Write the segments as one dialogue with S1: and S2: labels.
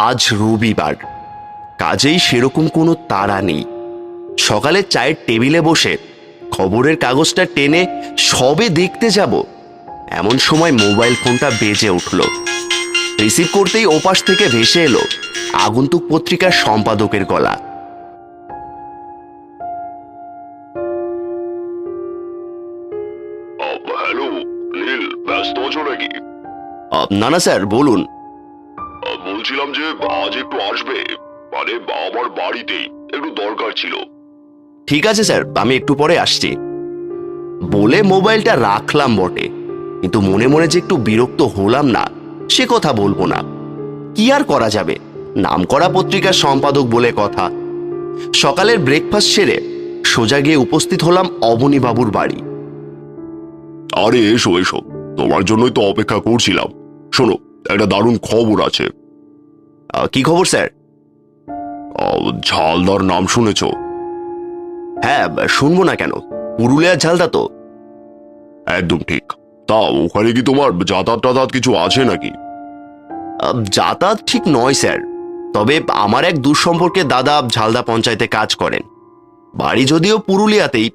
S1: আজ রবিবার, কাজেই সেরকম কোনো তাড়া নেই। সকালে চায়ের টেবিলে বসে খবরের কাগজটা টেনে সবে দেখতে যাব, এমন সময় মোবাইল ফোনটা বেজে উঠল। রিসিভ করতেই ওপাশ থেকে ভেসে এলো আগন্তুক পত্রিকার সম্পাদকের গলা।
S2: হ্যালো নীল, ব্যস্ত আছো নাকি?
S1: না না স্যার, বলুন।
S2: বলছিলাম যে আজ একটু আসবে, মানে আমার বাড়িতেই একটু দরকার ছিল।
S1: ঠিক আছে স্যার, আমি একটু পরে আসছি বলে মোবাইলটা রাখলাম বটে, কিন্তু মনে মনে যে একটু বিরক্ত হলাম না সে কথা বলবো না। কি আর করা যাবে, নামকরা পত্রিকার সম্পাদক বলে কথা। সকালের ব্রেকফাস্ট সেরে সোজা গিয়ে উপস্থিত হলাম অবনীবাবুর বাড়ি।
S2: আরে এসো এসো, তোমার জন্যই তো অপেক্ষা করছিলাম। শোনো, একটা দারুণ খবর আছে।
S1: কি খবর স্যার?
S2: ঝালদার নাম শুনেছ?
S1: হ্যাঁ, শুনবো না কেন, পুরুলিয়ার ঝালদা তো।
S2: একদম ঠিক। তা ওখানে কি তোমার যাতায়াত টাতায়াত কিছু আছে নাকি?
S1: যাতায়াত ঠিক নয় স্যার, তবে আমার এক দূর সম্পর্কে দাদা ঝালদা পঞ্চায়েতে কাজ করেন। বাড়ি যদিও পুরুলিয়াতেই,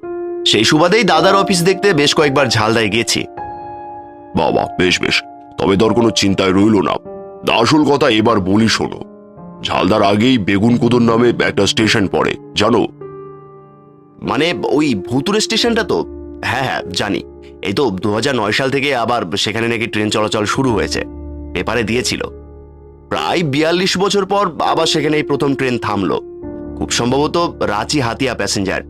S1: সেই সুবাদেই দাদার অফিস দেখতে বেশ কয়েকবার ঝালদায় গেছি।
S2: বাবা, বেশ বেশ, তবে তোর কোনো চিন্তায় রইল না। আসল কথা এবার বলি শোনো, ঝালদার আগেই বেগুনকুদর নামে একটা স্টেশন পড়ে, জানো?
S1: মানে ওই ভুতুরে স্টেশনটা তো? হ্যাঁ হ্যাঁ জানি, এই তো 2009 সাল থেকে আবার সেখানে নাকি ট্রেন চলাচল শুরু হয়েছে, পেপারে দিয়েছিল। প্রায় 42 বছর পর আবার সেখানে এই প্রথম ট্রেন থামলো, খুব সম্ভবত রাঁচি হাতিয়া প্যাসেঞ্জার।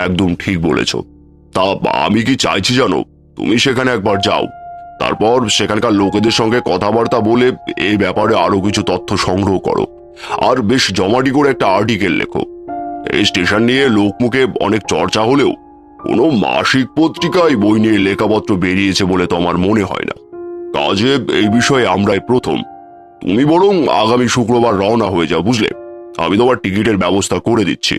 S2: একদম ঠিক বলেছ। তা আমি কি চাইছি জানো, তুমি সেখানে একবার যাও, তারপর সেখানকার লোকেদের সঙ্গে কথাবার্তা বলে এই ব্যাপারে আরো কিছু তথ্য সংগ্রহ করো, আর বেশ জমাটি করে একটা আর্টিকেল লেখো। এই স্টেশন নিয়ে লোকমুখে অনেক চর্চা হলেও কোনো মাসিক পত্রিকায় বই নিয়ে লেখাপত্র বেরিয়েছে বলে তো আমার মনে হয় না। কাজে এই বিষয়ে আমরাই প্রথম। তুমি বরং আগামী শুক্রবার রওনা হয়ে যাও, বুঝলে? আমি তোমার টিকিটের ব্যবস্থা করে দিচ্ছি।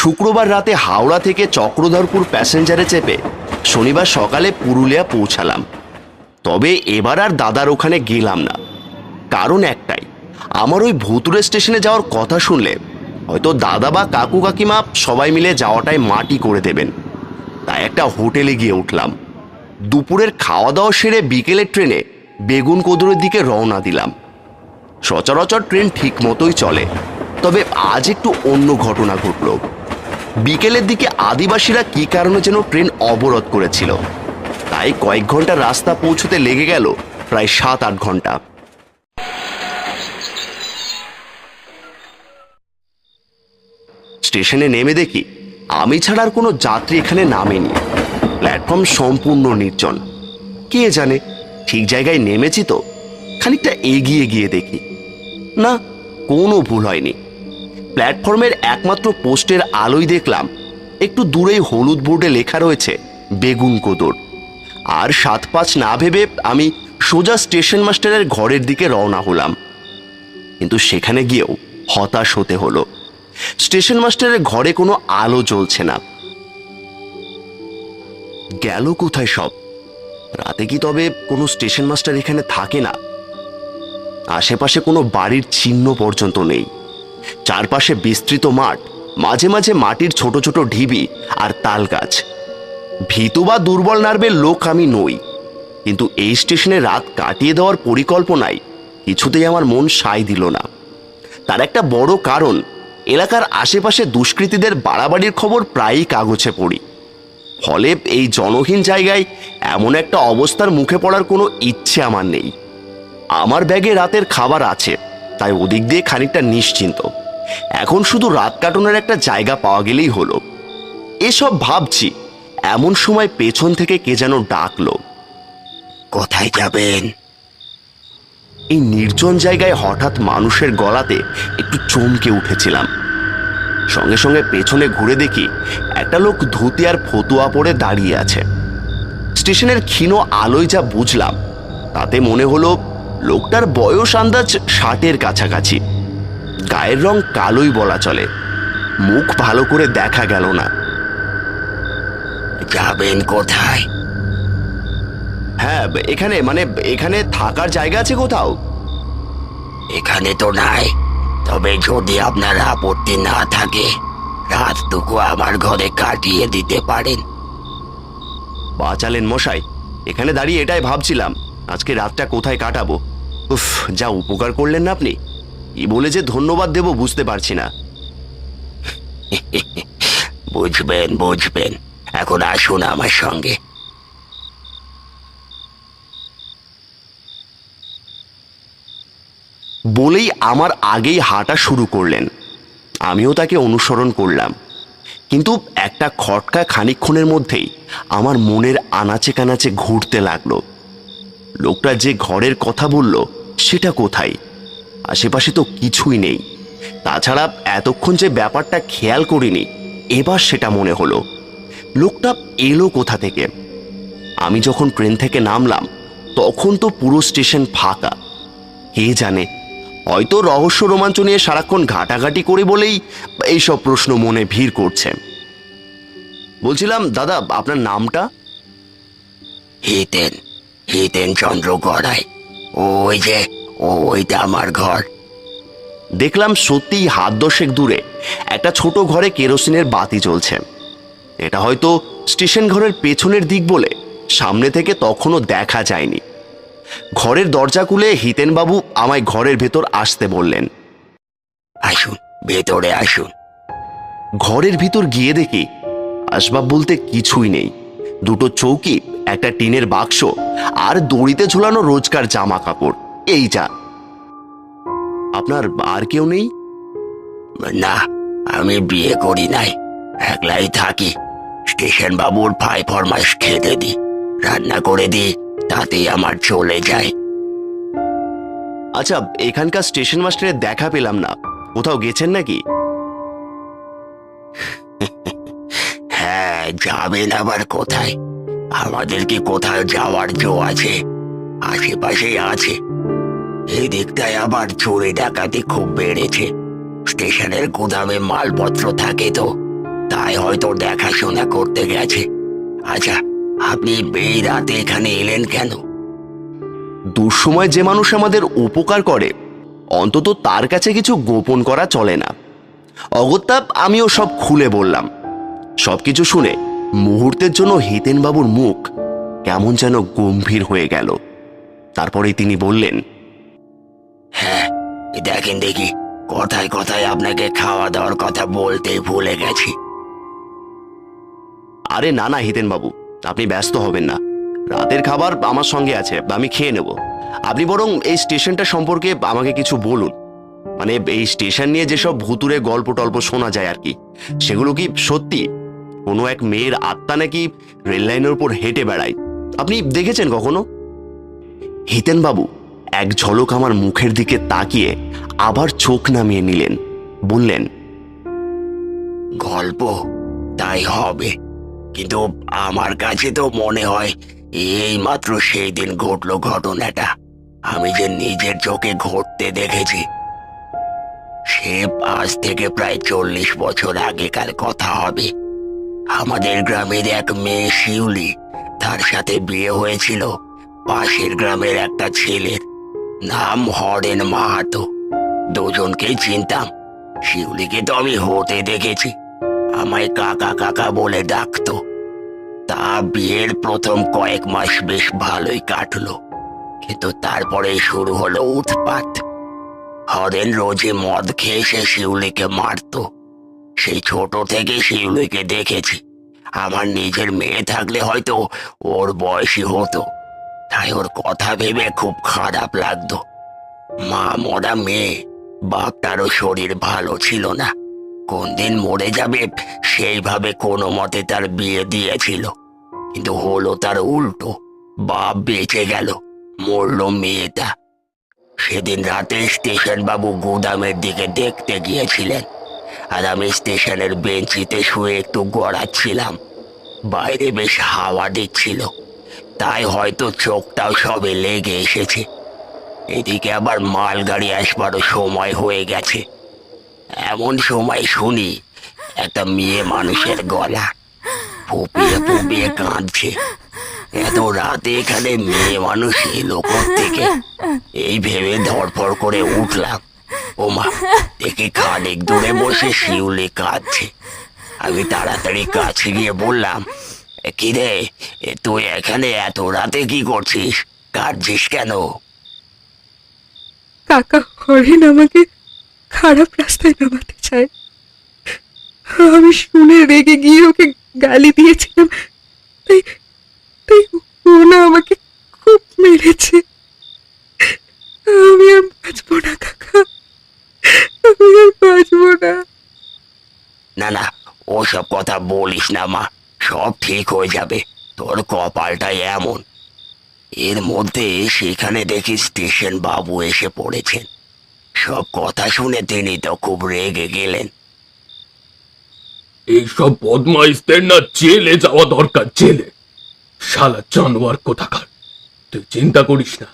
S1: শুক্রবার রাতে হাওড়া থেকে চক্রধরপুর প্যাসেঞ্জারে চেপে শনিবার সকালে পুরুলিয়া পৌঁছালাম। তবে এবার আর দাদার ওখানে গেলাম না, কারণ একটাই, আমার ওই ভুতুরে স্টেশনে যাওয়ার কথা শুনলে হয়তো দাদা বা কাকু কাকিমা সবাই মিলে যাওয়াটাই মাটি করে দেবেন। তাই একটা হোটেলে গিয়ে উঠলাম। দুপুরের খাওয়া দাওয়া সেরে বিকেলের ট্রেনে বেগুনকোদরের দিকে রওনা দিলাম। সচরাচর ট্রেন ঠিক মতোই চলে, তবে আজ একটু অন্য ঘটনা ঘটল। বিকেলের দিকে আদিবাসীরা কি কারণে যেন ট্রেন অবরোধ করেছিল, তাই কয়েক ঘন্টা রাস্তা পৌঁছতে লেগে গেল প্রায় 7-8 ঘন্টা। স্টেশনে নেমে দেখি আমি ছাড়া আর কোনো যাত্রী এখানে নামেনি। প্ল্যাটফর্ম সম্পূর্ণ নির্জন। কে জানে ঠিক জায়গায় নেমেছি তো? খানিকটা এগিয়ে গিয়ে দেখি, না, কোনো ভুল হয়নি। প্ল্যাটফর্মের একমাত্র পোস্টের আলোয় দেখলাম একটু দূরেই হলুদ বোর্ডে লেখা রয়েছে বেগুনকোদর। আর 7-5 না ভেবে আমি সোজা স্টেশন মাস্টারের ঘরের দিকে রওনা হলাম। কিন্তু সেখানে গিয়েও হতাশ হতে হলো। স্টেশন মাস্টারের ঘরে কোনো আলো জ্বলছে না। গেল কোথায় সব? রাতে কি তবে কোনো স্টেশন মাস্টার এখানে থাকে না? আশেপাশে কোনো বাড়ির চিহ্ন পর্যন্ত নেই। চারপাশে বিস্তৃত মাঠ, মাঝে মাঝে মাটির ছোট ছোট ঢিবি আর তাল গাছ। ভীতু বা দুর্বল নার্ভের লোক আমি নই, কিন্তু এই স্টেশনে রাত কাটিয়ে দেওয়ার পরিকল্পনায় কিছুতেই আমার মন সায় দিল না। তার একটা বড় কারণ, এলাকার আশেপাশে দুষ্কৃতীদের বাড়াবাড়ির খবর প্রায়ই কাগজে পড়ি। ফলে এই জনহীন জায়গায় এমন একটা অবস্থার মুখে পড়ার কোনো ইচ্ছে আমার নেই। আমার ব্যাগে রাতের খাবার আছে, তাই ওদিক দিয়ে খানিকটা নিশ্চিন্ত। এখন শুধু রাত কাটানোর একটা জায়গা পাওয়া গেলেই হলো। এসব ভাবছি, এমন সময় পেছন থেকে কে যেন ডাকলো। কোথায় যাবেন? এই নির্জন জায়গায় হঠাৎ মানুষের গলাতে একটু চমকে উঠেছিলাম। সঙ্গে সঙ্গে পেছনে ঘুরে দেখি একটা লোক ধুতি আর ফতুয়া পরে দাঁড়িয়ে আছে। স্টেশনের ক্ষীণ আলোয় যা বুঝলাম, তাতে মনে হলো লোকটার বয়স আন্দাজ 60-এর কাছাকাছি। গায়ের রং কালোই বলা চলে, মুখ ভালো করে দেখা গেল না। যাবেন কোথায়? হ্যাঁ, এখানে মানে এখানে থাকার জায়গা আছে কোথাও?
S3: এখানে তো নাই, তবে যদি আপনার আপত্তি না থাকে রাতটুকু আমার ঘরে কাটিয়ে দিতে পারেন।
S1: বাঁচালেন মশাই, এখানে দাঁড়িয়ে এটাই ভাবছিলাম আজকে রাতটা কোথায় কাটাবো। উফ, যা উপকার করলেন না আপনি, কি বলে যে ধন্যবাদ দেব বুঝতে পারছি না।
S3: বুঝবেন বুঝবেন, এখন আসুন আমার সঙ্গে।
S1: বলেই আমার আগেই হাঁটা শুরু করলেন। আমিও তাকে অনুসরণ করলাম, কিন্তু একটা খটকা খানিকক্ষণের মধ্যেই আমার মনের আনাচে কানাচে ঘুরতে লাগলো। লোকটা যে ঘরের কথা বলল সেটা কোথায়? আশেপাশে তো কিছুই নেই। তাছাড়া এতক্ষণ যে ব্যাপারটা খেয়াল করিনি, এবার সেটা মনে হলো। লোকটা এলো কোথা থেকে? আমি যখন ট্রেন থেকে নামলাম তখন তো পুরো স্টেশন ফাঁকা। কে জানে, হয়তো রহস্য রোমাঞ্চ নিয়ে সারাক্ষণ ঘাটাঘাটি করে বলেই এইসব প্রশ্ন মনে ভিড় করছে। বলছিলাম দাদা, আপনার নামটা?
S3: হিতেন, হিতেন চন্দ্র গড়াই। ওই যে ওইটা আমার ঘর।
S1: দেখলাম সত্যিই হাত দশেক দূরে একটা ছোট ঘরে কেরোসিনের বাতি জ্বলছে। এটা হয়তো স্টেশন ঘরের পেছনের দিক বলে সামনে থেকে তখনও দেখা যায়নি। ঘরের দরজা খুলে হিতেনবাবু আমায় ঘরের ভেতর আসতে বললেন।
S3: আসুন, ভেতরে আসুন।
S1: ঘরের ভিতর গিয়ে দেখি আসবাব বলতে কিছুই নেই। দুটো চৌকি, একটা টিনের বাক্স আর দড়িতে ঝুলানো রোজকার জামা কাপড়, এই যা। আপনার আর কেউ নেই?
S3: না, আমি বিয়ে করি নাই, একলাই থাকি। স্টেশন বাবুর ভাই ফরমাস খেতে দি, রান্না করে দি, তাতেই আমার চলে যায়।
S1: আচ্ছা, এখানকার স্টেশন মাস্টারের দেখা পেলাম না, কোথাও গেছেন নাকি?
S3: হ্যাঁ, যাবেন আবার কোথায়? আমাদের কি কোথাও যাওয়ার জো আছে? আশেপাশেই আছে। এই দিকটায় আবার চুরি ডাকাতি খুব বেড়েছে। স্টেশনের গুদামে মালপত্র থাকে তো, তাই হয়তো দেখাশোনা করতে গেছে। আচ্ছা, আপনি এই রাতে এখানে এলেন কেন?
S1: দুঃসময় যে মানুষ আমাদের উপকার করে, অন্তত তার কাছে কিছু গোপন করা চলে না। অগত্যা আমিও সব খুলে বললাম। সবকিছু শুনে মুহূর্তের জন্য হিতেনবাবুর মুখ কেমন যেন গম্ভীর হয়ে গেল। তারপরেই তিনি বললেন,
S3: হ্যাঁ, দেখেন দেখি, কথায় কথায় আপনাকে খাওয়া দাওয়ার কথা বলতেই ভুলে গেছি।
S1: আরে না না হিতেনবাবু, আপনি ব্যস্ত হবেন না, রাতের খাবার আমার সঙ্গে আছে, আমি খেয়ে নেব। আপনি বরং এই স্টেশনটা সম্পর্কে আমাকে কিছু বলুন। মানে এই স্টেশন নিয়ে যেসব ভুতুরে গল্প টল্প শোনা যায় আর কি, সেগুলো কি সত্যি? কোনো এক মেয়ের আত্মা নাকি রেল লাইনের উপর হেঁটে বেড়ায়, আপনি দেখেছেন কখনো? হিতেনবাবু এক ঝলক আমার মুখের দিকে তাকিয়ে আবার চোখ নামিয়ে নিলেন, বললেন,
S3: গল্প তাই হবে, কিন্তু আমার কাছে তো মনে হয় এই মাত্র সেই দিন ঘটলো ঘটনাটা। আমি যে নিজের চোখে ঘটতে দেখেছি। সে আজ থেকে প্রায় 40 বছর আগেকার কথা হবে। আমাদের গ্রামের এক মেয়ে শিউলি, তার সাথে বিয়ে হয়েছিল পাশের গ্রামের একটা ছেলের, নাম হরেন মাহাতো। দুজনকেই চিনতাম। শিউলিকে তো আমি হতে দেখেছি, আমায় কাকা কাকা বলে ডাকতো। তা বিয়ের প্রথম কয়েক মাস বেশ ভালোই কাটলো, কিন্তু তারপরে শুরু হলো উৎপাত। হরেন রোজে মদ খেয়ে সে শিউলিকে মারতো। সেই ছোট থেকে শিউলিকে দেখেছি। আমার নিজের মেয়ে থাকলে হয়তো ওর বয়সী হতো, তাই ওর কথা ভেবে খুব খারাপ লাগতো। মা মরা মেয়ে, বাপটারও শরীর ভালো ছিল না, কোন দিন মরে যাবে সেইভাবে কোনো মতে তার বিয়ে দিয়েছিল। কিন্তু হলো তার উল্টো, বাপ বেঁচে গেল, মরলো মেয়েটা। সেদিন রাতে স্টেশন বাবু গুদামের দিকে দেখতে গিয়েছিলেন, আর আমি স্টেশনের বেঞ্চিতে শুয়ে একটু গড়াচ্ছিলাম। বাইরে বেশ হাওয়া দিচ্ছিল, তাই হয়তো চোখটাও সবে লেগে এসেছে। এদিকে আবার মালগাড়ি আসবারও সময় হয়ে গেছে। এমন সময় শুনি একটা মেয়ে মানুষের গলা, ফুপিয়ে ফুপিয়ে কাঁদছে। এত রাতে এখানে মেয়ে মানুষ এলো থেকে এই ভেবে ধরফড় করে উঠলাম। ওমা, দেখি খানিক দূরে বসে শিউলি কাঁদছে। আমি তাড়াতাড়ি কাছে গিয়ে বললাম, কি রে, তুই এখানে এত রাতে কি করছিস? কাঁদছিস কেন?
S4: কাকা হরিণ আমাকে খারাপ রাস্তায় নামাতে চায়। আমি শুনে রেগে গিয়ে ওকে গালি দিয়েছিলাম, তাই তাই ও না আমাকে খুব মেরেছে। আমি আর বাঁচবো না কাকা, আমি আর বাঁচবো না।
S3: না না, ওসব কথা বলিস না মা, সব ঠিক হয়ে যাবে। তোর কপালটাই এমন। এর মধ্যে সেখানে দেখি স্টেশন বাবু এসে পড়েছেন। সব কথা শুনে তিনি তো খুব রেগে গেলেন।
S5: এইসব বদমাইশদের না জেলে যাওয়া দরকার, জেলে। শালা জানোয়ার কোথাকার। তুই চিন্তা করিস না,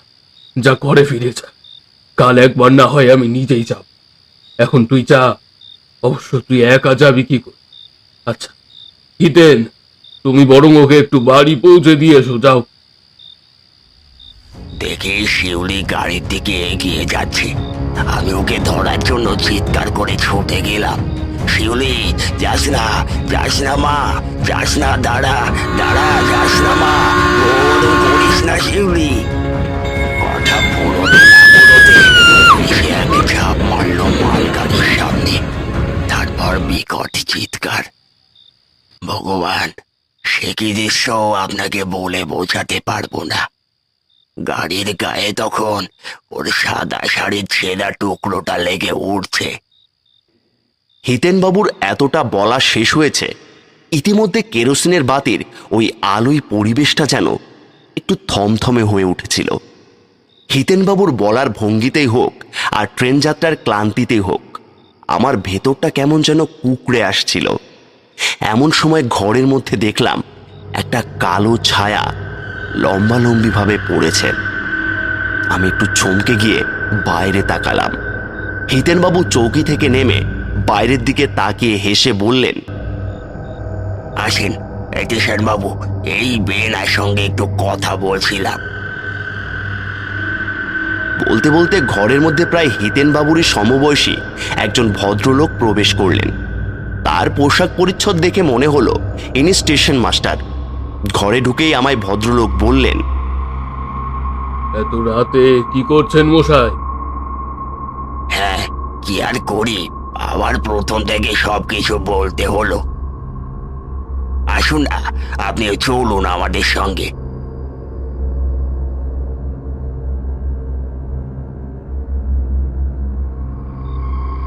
S5: যা ঘরে ফিরে যা। কাল একবার না হয় আমি নিজেই যাব। এখন তুই যা। অবশ্য তুই একা যাবি কি করে? আচ্ছা হিতেন, তুমি বরং ওকে একটু বাড়ি পৌঁছে দিয়ে এসো, যাও।
S3: দেখি শিউলি গাড়ির দিকে এগিয়ে যাচ্ছে। আমি ওকে ধরার জন্য চিৎকার করে ছুটে গেলাম। শিউলি, যাস না, যাস না মা, যাস না, দাঁড়া দাঁড়া, যাস না মা, ওরকম করিস না শিউলি। কথা পুরোতে না পুরোতে এসে এক ঝাঁপ মারলো মালগাড়ির সামনে। তারপর বিকট চিৎকার। ভগবান, সে কি দৃশ্য আপনাকে বলে বোঝাতে পারবো না। গাড়ির গায়ে তখন ওর সাদা শাড়ির ছেঁড়া টুকরোটা লেগে উঠছে।
S1: হিতেনবাবুর এতটা বলা শেষ হয়েছে, ইতিমধ্যে কেরোসিনের বাতির ওই আলোয় পরিবেশটা যেন একটু থমথমে হয়ে উঠেছিল। হিতেনবাবুর বলার ভঙ্গিতেই হোক আর ট্রেন যাত্রার ক্লান্তিতেই হোক, আমার ভেতরটা কেমন যেন কুকড়ে আসছিল। এমন সময় ঘরের মধ্যে দেখলাম একটা কালো ছায়া লম্বালম্বিভাবে পড়েছে। আমি একটু চমকে গিয়ে বাইরে তাকালাম। হিতেনবাবু চৌকি থেকে নেমে বাইরের দিকে তাকিয়ে হেসে বললেন,
S3: আসেন স্টেশন বাবু, এই বেনার সঙ্গে একটু কথা বলছিলাম।
S1: বলতে বলতে ঘরের মধ্যে প্রায় হিতেনবাবুরই সমবয়সী একজন ভদ্রলোক প্রবেশ করলেন। তার পোশাক পরিচ্ছদ দেখে মনে হলো ইনি স্টেশন মাস্টার। ঘরে ঢুকেই আমায় ভদ্রলোক বললেন,
S5: এত রাতে কি করছেন মশাই?
S3: হ্যাঁ, কি আর করি, আবার প্রথম থেকে সবকিছু বলতে হলো। আসুন না, আপনি চলুন আমাদের সঙ্গে।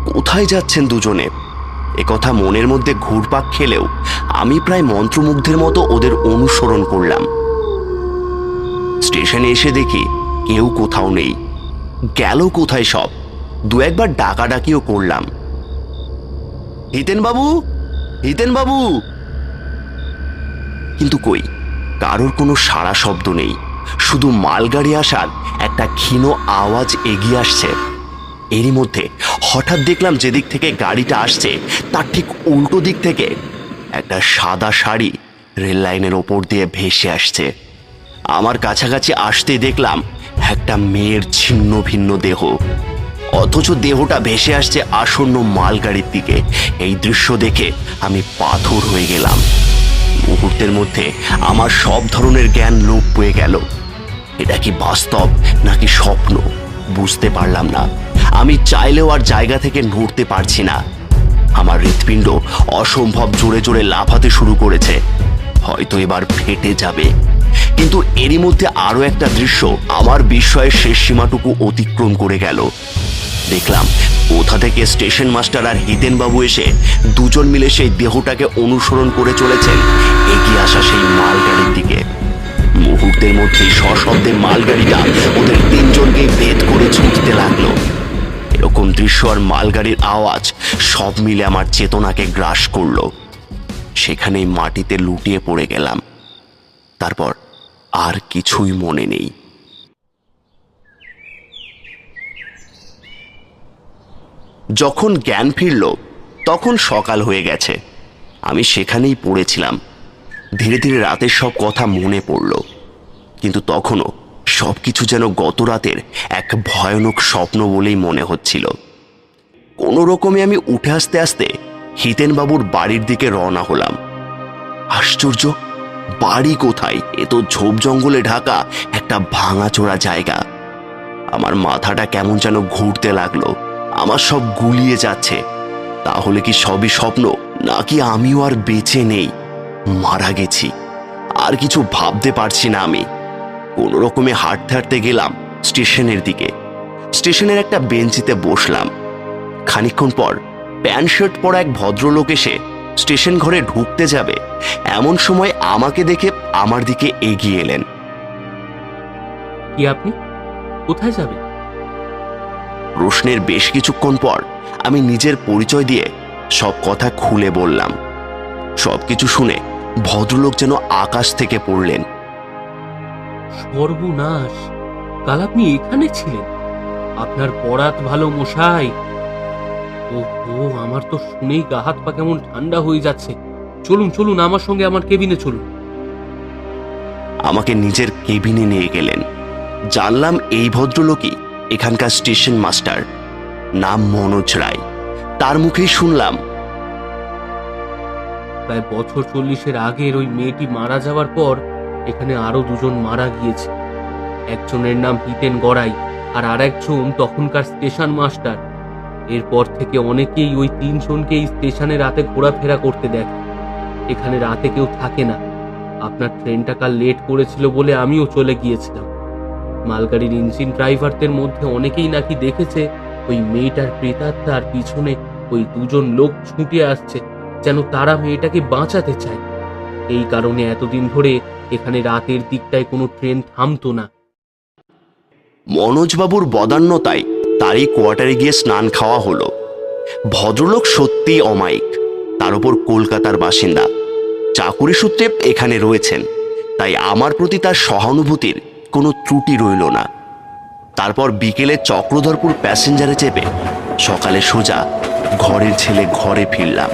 S1: কোথায় যাচ্ছেন দুজনে? একথা মনের মধ্যে ঘুরপাক খেলেও আমি প্রায় মন্ত্রমুগ্ধের মতো ওদের অনুসরণ করলাম। স্টেশনে এসে দেখি কেউ কোথাও নেই। গেল কোথায় সব? দু একবার ডাকাডাকিও করলাম, হিতেনবাবু, হিতেনবাবু, কিন্তু কই কারোর কোনো সাড়া শব্দ নেই। শুধু মালগাড়ি আসার একটা ক্ষীণ আওয়াজ এগিয়ে আসছে। এরই মধ্যে হঠাৎ দেখলাম যেদিক থেকে গাড়িটা আসছে তার ঠিক উল্টো দিক থেকে একটা সাদা শাড়ি রেল লাইনের ওপর দিয়ে ভেসে আসছে। আমার কাছাকাছি আসতেই দেখলাম একটা মেয়ের ছিন্ন ভিন্ন দেহ, অথচ দেহটা ভেসে আসছে আসন্ন মালগাড়ির দিকে। এই দৃশ্য দেখে আমি পাথর হয়ে গেলাম। মুহূর্তের মধ্যে আমার সব ধরনের জ্ঞান লোপ পেয়ে গেল। এটা কি বাস্তব নাকি স্বপ্ন বুঝতে পারলাম না। আমি চাইলেও আর জায়গা থেকে নড়তে পারছি না। আমার হৃৎপিণ্ড অসম্ভব জোরে জোরে লাফাতে শুরু করেছে, হয়তো এবার ফেটে যাবে। কিন্তু এরই মধ্যে আরো একটা দৃশ্য আমার বিস্ময়ের শেষ সীমাটুকু অতিক্রম করে গেল। দেখলাম কোথা থেকে স্টেশন মাস্টার আর হিতেনবাবু এসে দুজন মিলে সেই দেহটাকে অনুসরণ করে চলেছেন এগিয়ে আসা সেই মালগাড়ির দিকে। মুহূর্তের মধ্যেই সশব্দে মালগাড়িটা ওদের তিনজনকে ভেদ করে ছুটতে লাগলো। এরকম দৃশ্য আর মালগাড়ির আওয়াজ সব মিলে আমার চেতনাকে গ্রাস করলো। সেখানেই মাটিতে লুটিয়ে পড়ে গেলাম। তারপর আর কিছুই মনে নেই। যখন জ্ঞান ফিরল তখন সকাল হয়ে গেছে। আমি সেখানেই পড়েছিলাম। ধীরে ধীরে রাতের সব কথা মনে পড়ল। কিন্তু তখনও সবকিছু যেন গত রাতের এক ভয়ানক স্বপ্ন বলেই মনে হচ্ছিল। কোনো রকমে আমি উঠে আসতে আসতে হিতেনবাবুর বাড়ির দিকে রওনা হলাম। আশ্চর্য, বাড়ি কোথায়? এ তো ঝোপ জঙ্গলে ঢাকা একটা ভাঙাচোরা জায়গা। আমার মাথাটা কেমন যেন ঘুরতে লাগলো, আমার সব গুলিয়ে যাচ্ছে। তাহলে কি সবই স্বপ্ন, নাকি আমিও আর বেঁচে নেই, মারা গেছি? আর কিছু ভাবতে পারছি না আমি। কোনো রকমে হাঁটতে হাঁটতে গেলাম স্টেশনের দিকে। স্টেশনের একটা বেঞ্চিতে বসলাম। খানিকক্ষণ পর প্যান্ট শার্ট পরা এক ভদ্রলোক এসে স্টেশন ঘরে ঢুকতে যাবে এমন সময় আমাকে দেখে আমার দিকে এগিয়ে এলেন।
S5: কি আপনি কোথায় যাবেন?
S1: প্রশ্নের বেশ কিছুক্ষণ পর আমি নিজের পরিচয় দিয়ে সব কথা খুলে বললাম। সবকিছু শুনে ভদ্রলোক যেন আকাশ থেকে পড়লেন।
S5: সর্বনাশ, কাল আপনি এখানে ছিলেন? আপনার পরাত ভালো মশাই। ওহো, আমার তো শুনেই গা হাত পা কেমন ঠান্ডা হয়ে যাচ্ছে। চলুন চলুন, আমার সঙ্গে আমার কেবিনে চলুন।
S1: আমাকে নিজের কেবিনে নিয়ে গেলেন। জানলাম এই ভদ্রলোকই এখানকার স্টেশন মাস্টার, নাম মনোজ রায়। তার মুখেই শুনলাম,
S5: প্রায় বছর 40-এর আগের ওই মেয়েটি মারা যাওয়ার পর এখানে আরো দুজন মারা গিয়েছে। একজনের নাম হিতেন গড়াই, আর আরেকজন তখনকার স্টেশন মাস্টার। এরপর থেকে অনেকেই ওই 3 জনকেই স্টেশনে রাতে ঘোরাফেরা করতে দেখে। এখানে রাতে কেউ থাকে না। আপনার ট্রেনটা কাল লেট করেছিল বলে আমিও চলে গিয়েছিলাম। মালগাড়ির ইঞ্জিন ড্রাইভারদের মধ্যে অনেকেই নাকি দেখেছে ওই মেয়েটার প্রেতাত্মার পিছনে ওই 2 জন লোক ছুটে আসছে, যেন তারা মেয়েটাকে বাঁচাতে চায়। এই কারণে এতদিন ধরে এখানে রাতের দিকটায় কোনো ট্রেন থামতো না।
S1: মনোজবাবুর বদান্যতায় তারই কোয়ার্টারে গিয়ে স্নান খাওয়া হলো। ভদ্রলোক সত্যিই অমায়িক, তার উপর কলকাতার বাসিন্দা, চাকুরি সূত্রে এখানে রয়েছেন। তাই আমার প্রতি তার সহানুভূতির কোনো ত্রুটি রইল না। তারপর বিকেলে চক্রধরপুর প্যাসেঞ্জারে চেপে সকালে সোজা ঘরের ছেলে ঘরে ফিরলাম।